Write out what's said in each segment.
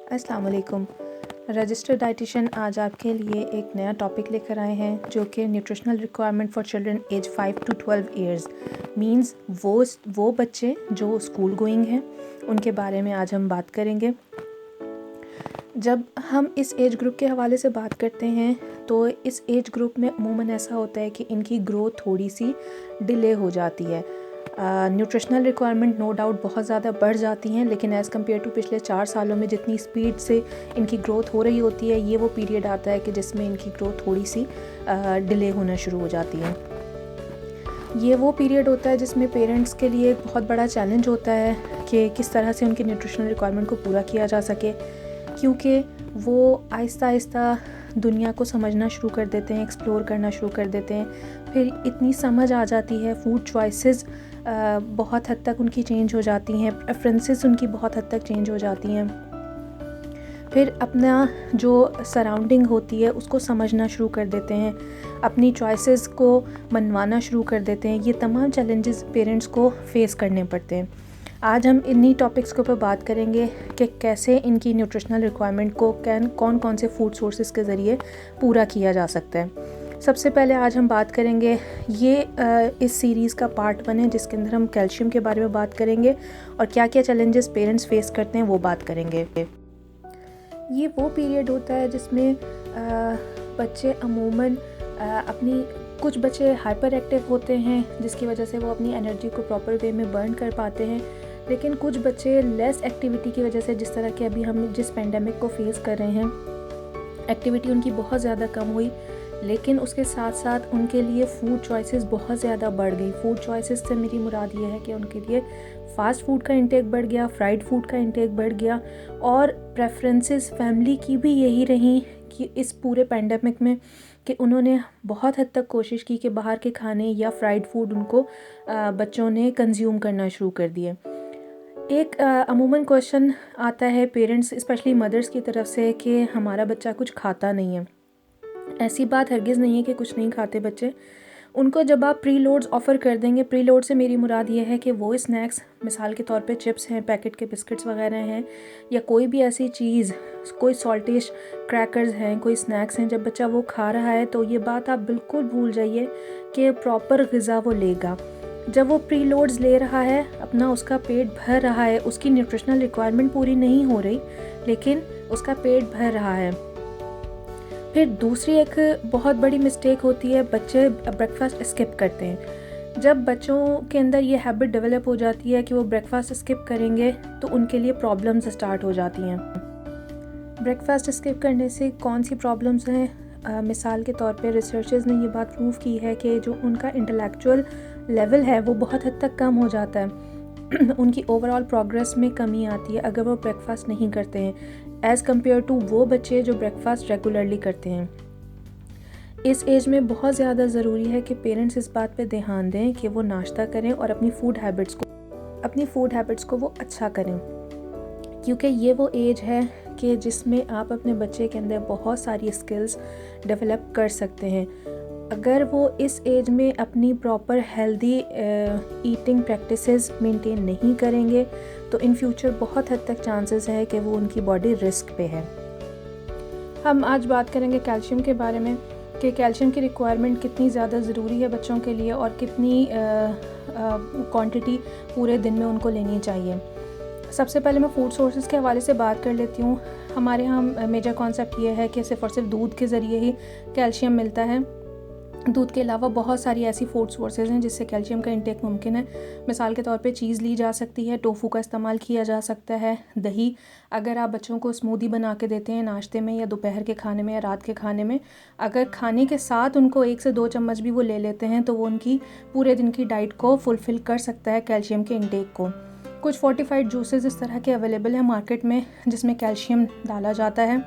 अस्सलाम वालेकुम। Registered dietitian आज आपके लिए एक नया टॉपिक लेकर आए हैं जो कि nutritional requirement for children age 5 to 12 years means वो बच्चे जो स्कूल गोइंग हैं उनके बारे में आज हम बात करेंगे। जब हम इस एज ग्रुप के हवाले से बात करते हैं तो इस एज ग्रुप में अमूमन ऐसा होता है कि इनकी ग्रोथ थोड़ी सी डिले हो जाती है। न्यूट्रिशनल रिक्वायरमेंट नो डाउट बहुत ज़्यादा बढ़ जाती हैं, लेकिन एज़ कम्पेयर टू पिछले 4 सालों में जितनी स्पीड से इनकी ग्रोथ हो रही होती है, ये वो पीरियड आता है कि जिसमें इनकी ग्रोथ थोड़ी सी डिले होना शुरू हो जाती है। ये वो पीरियड होता है जिसमें पेरेंट्स के लिए एक बहुत बड़ा चैलेंज होता है कि किस तरह से उनकी न्यूट्रिशनल रिक्वायरमेंट को पूरा किया जा सके, क्योंकि वो आहिस्ता आहिस्ता दुनिया को समझना शुरू कर देते हैं, एक्सप्लोर करना शुरू कर देते हैं। फिर इतनी समझ आ जाती है, फूड चॉइसेस बहुत हद तक उनकी चेंज हो जाती हैं, प्रेफरेंसेस उनकी बहुत हद तक चेंज हो जाती हैं। फिर अपना जो सराउंडिंग होती है उसको समझना शुरू कर देते हैं, अपनी चॉइसेस को मनवाना शुरू कर देते हैं। ये तमाम चैलेंजेस पेरेंट्स को फेस करने पड़ते हैं। आज हम इन्हीं टॉपिक्स के ऊपर बात करेंगे कि कैसे इनकी न्यूट्रिशनल रिक्वायरमेंट को कौन कौन से फूड सोर्सेज के ज़रिए पूरा किया जा सकता है। सबसे पहले आज हम बात करेंगे, ये इस सीरीज़ का पार्ट 1 है जिसके अंदर हम कैल्शियम के बारे में बात करेंगे और क्या क्या चैलेंजेस पेरेंट्स फेस करते हैं वो बात करेंगे। ये वो पीरियड होता है जिसमें बच्चे अमूमन अपनी कुछ बच्चे हाइपर एक्टिव होते हैं जिसकी वजह से वो अपनी एनर्जी को प्रॉपर वे में बर्न कर पाते हैं, लेकिन कुछ बच्चे लेस एक्टिविटी की वजह से, जिस तरह के अभी हम जिस पेंडेमिक को फेस कर रहे हैं, एक्टिविटी उनकी बहुत ज़्यादा कम हुई, लेकिन उसके साथ साथ उनके लिए फ़ूड चॉइसेस बहुत ज़्यादा बढ़ गई। फ़ूड चॉइसेस से मेरी मुराद ये है कि उनके लिए फ़ास्ट फूड का इंटेक बढ़ गया, फ्राइड फूड का इंटेक बढ़ गया, और प्रेफरेंसेस फैमिली की भी यही रही कि इस पूरे पेंडेमिक में कि उन्होंने बहुत हद तक कोशिश की कि बाहर के खाने या फ्राइड फूड उनको बच्चों ने कंज्यूम करना शुरू कर दिए। एक अमूमन क्वेश्चन आता है पेरेंट्स स्पेशली मदर्स की तरफ से कि हमारा बच्चा कुछ खाता नहीं है। ऐसी बात हरगिज़ नहीं है कि कुछ नहीं खाते बच्चे। उनको जब आप प्री लोड्स ऑफ़र कर देंगे, प्री लोड से मेरी मुराद ये है कि वो स्नैक्स, मिसाल के तौर पे चिप्स हैं, पैकेट के बिस्किट्स वगैरह हैं, या कोई भी ऐसी चीज़, कोई सॉल्टिश क्रैकर्स हैं, कोई स्नैक्स हैं, जब बच्चा वो खा रहा है तो ये बात आप बिल्कुल भूल जाइए कि प्रॉपर ग़िज़ा वो लेगा। जब वो प्री लोड्स ले रहा है, अपना उसका पेट भर रहा है, उसकी न्यूट्रिशनल रिक्वायरमेंट पूरी नहीं हो रही लेकिन उसका पेट भर रहा है। फिर दूसरी एक बहुत बड़ी मिस्टेक होती है, बच्चे ब्रेकफास्ट स्किप करते हैं। जब बच्चों के अंदर ये हैबिट डेवलप हो जाती है कि वो ब्रेकफास्ट स्किप करेंगे तो उनके लिए प्रॉब्लम्स स्टार्ट हो जाती हैं। ब्रेकफास्ट स्किप करने से कौन सी प्रॉब्लम्स हैं? मिसाल के तौर पे रिसर्चर्स ने ये बात प्रूव की है कि जो उनका इंटेलेक्चुअल लेवल है वो बहुत हद तक कम हो जाता है। उनकी ओवरऑल प्रोग्रेस में कमी आती है अगर वो ब्रेकफास्ट नहीं करते हैं, एज़ कम्पेयर टू वो बच्चे जो ब्रेकफास्ट रेगुलरली करते हैं। इस एज में बहुत ज़्यादा ज़रूरी है कि पेरेंट्स इस बात पे ध्यान दें कि वो नाश्ता करें और अपनी फ़ूड हैबिट्स को वो अच्छा करें, क्योंकि ये वो एज है कि जिसमें आप अपने बच्चे के अंदर बहुत सारी स्किल्स डेवलप कर सकते हैं। अगर वो इस एज में अपनी proper healthy eating practices maintain नहीं करेंगे तो इन फ्यूचर बहुत हद तक चांसेस है कि वो उनकी बॉडी रिस्क पे है। हम आज बात करेंगे कैल्शियम के बारे में कि कैल्शियम की रिक्वायरमेंट कितनी ज़्यादा ज़रूरी है बच्चों के लिए और कितनी क्वांटिटी पूरे दिन में उनको लेनी चाहिए। सबसे पहले मैं फ़ूड सोर्सेज़ के हवाले से बात कर लेती हूँ। हमारे यहाँ मेजर कॉन्सेप्ट ये है कि सिर्फ़ और सिर्फ दूध के ज़रिए ही कैल्शियम मिलता है। दूध के अलावा बहुत सारी ऐसी फूड सोर्सेज हैं जिससे कैल्शियम का इंटेक मुमकिन है। मिसाल के तौर पे चीज़ ली जा सकती है, टोफू का इस्तेमाल किया जा सकता है, दही। अगर आप बच्चों को स्मूदी बना के देते हैं नाश्ते में या दोपहर के खाने में या रात के खाने में, अगर खाने के साथ उनको 1 से 2 चम्मच भी वो ले लेते हैं तो वो उनकी पूरे दिन की डाइट को फुलफ़िल कर सकता है, कैल्शियम के इंटेक को। कुछ फोर्टिफाइड जूसेस इस तरह के अवेलेबल हैं मार्केट में जिसमें कैल्शियम डाला जाता है।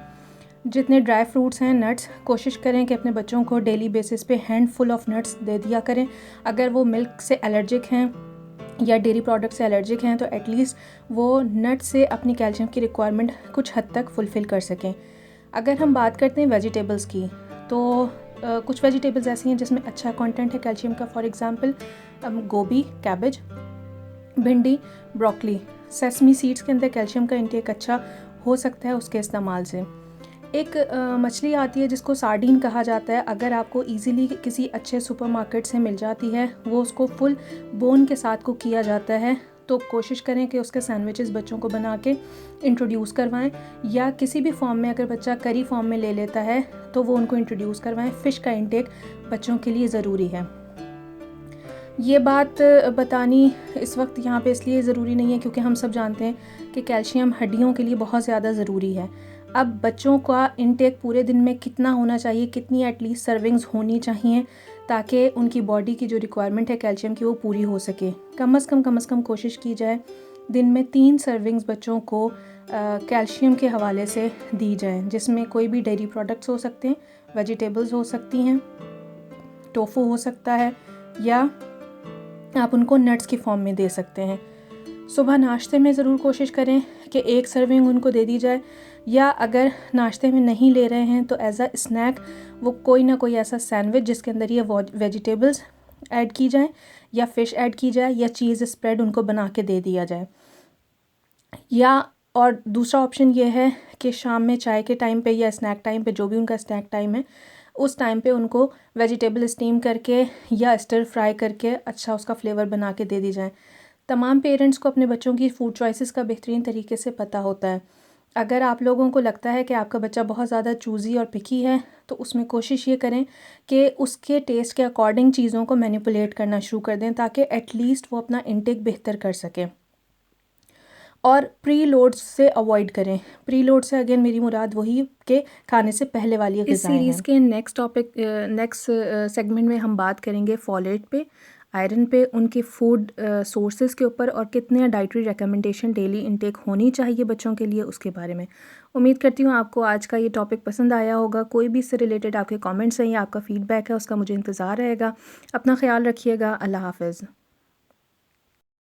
जितने ड्राई फ्रूट्स हैं, नट्स, कोशिश करें कि अपने बच्चों को डेली बेसिस पे हैंडफुल ऑफ नट्स दे दिया करें। अगर वो मिल्क से एलर्जिक हैं या डेयरी प्रोडक्ट से एलर्जिक हैं तो एटलीस्ट वो नट से अपनी कैल्शियम की रिक्वायरमेंट कुछ हद तक फुलफ़िल कर सकें। अगर हम बात करते हैं वेजिटेबल्स की तो कुछ वेजिटेबल्स ऐसी हैं जिसमें अच्छा कंटेंट है कैल्शियम का। फॉर एग्ज़ाम्पल गोभी, कैबेज, भिंडी, ब्रोकली। सेसमी सीड्स के अंदर कैल्शियम का इंटेक अच्छा हो सकता है उसके इस्तेमाल से। एक मछली आती है जिसको सार्डीन कहा जाता है, अगर आपको इजीली किसी अच्छे सुपरमार्केट से मिल जाती है, वो उसको फुल बोन के साथ कुक किया जाता है, तो कोशिश करें कि उसके सैंडविचेस बच्चों को बना के इंट्रोड्यूस करवाएं, या किसी भी फॉर्म में अगर बच्चा करी फॉर्म में ले लेता है तो वो उनको इंट्रोड्यूस करवाएं। फ़िश का इंटेक बच्चों के लिए ज़रूरी है। ये बात बतानी इस वक्त यहाँ पे इसलिए ज़रूरी नहीं है क्योंकि हम सब जानते हैं कि कैल्शियम हड्डियों के लिए बहुत ज़्यादा ज़रूरी है। अब बच्चों का इंटेक पूरे दिन में कितना होना चाहिए, कितनी एटलीस्ट सर्विंग्स होनी चाहिए ताकि उनकी बॉडी की जो रिक्वायरमेंट है कैल्शियम की वो पूरी हो सके। कम से कम कोशिश की जाए दिन में 3 सर्विंग्स बच्चों को कैल्शियम के हवाले से दी जाए, जिसमें कोई भी डेयरी प्रोडक्ट्स हो सकते हैं, वेजिटेबल्स हो सकती हैं, टोफू हो सकता है, या आप उनको नट्स की फॉर्म में दे सकते हैं। सुबह नाश्ते में ज़रूर कोशिश करें कि 1 सर्विंग उनको दे दी जाए, या अगर नाश्ते में नहीं ले रहे हैं तो एज अ स्नैक वो कोई ना कोई ऐसा सैंडविच जिसके अंदर ये वेजिटेबल्स ऐड की जाए या फ़िश ऐड की जाए या चीज़ स्प्रेड उनको बना के दे दिया जाए। या और दूसरा ऑप्शन ये है कि शाम में चाय के टाइम पे या स्नैक टाइम पे, जो भी उनका स्नैक टाइम है, उस टाइम पे उनको वेजिटेबल स्टीम करके या स्टर फ्राई करके अच्छा उसका फ्लेवर बना के दे दी जाए। तमाम पेरेंट्स को अपने बच्चों की फ़ूड चॉइसेस का बेहतरीन तरीके से पता होता है। अगर आप लोगों को लगता है कि आपका बच्चा बहुत ज़्यादा चूज़ी और पिकी है तो उसमें कोशिश ये करें कि उसके टेस्ट के अकॉर्डिंग चीज़ों को मैनिपुलेट करना शुरू कर दें ताकि एटलीस्ट वो अपना इंटेक बेहतर कर सकें। और प्री लोड्स से अवॉइड करें। प्री लोड से अगेन मेरी मुराद वही के खाने से पहले वाली ग़िज़ाएं हैं। इस सीरीज़ के नेक्स्ट सेगमेंट में हम बात करेंगे फॉलेट पे, आयरन पे, उनके फूड सोर्सेज़ के ऊपर और कितने डाइटरी रिकमेंडेशन डेली इंटेक होनी चाहिए बच्चों के लिए उसके बारे में। उम्मीद करती हूँ आपको आज का ये टॉपिक पसंद आया होगा। कोई भी इससे रिलेटेड आपके कमेंट्स हैं या आपका फ़ीडबैक है उसका मुझे इंतज़ार रहेगा। अपना ख्याल रखिएगा। अल्लाह हाफ़िज़।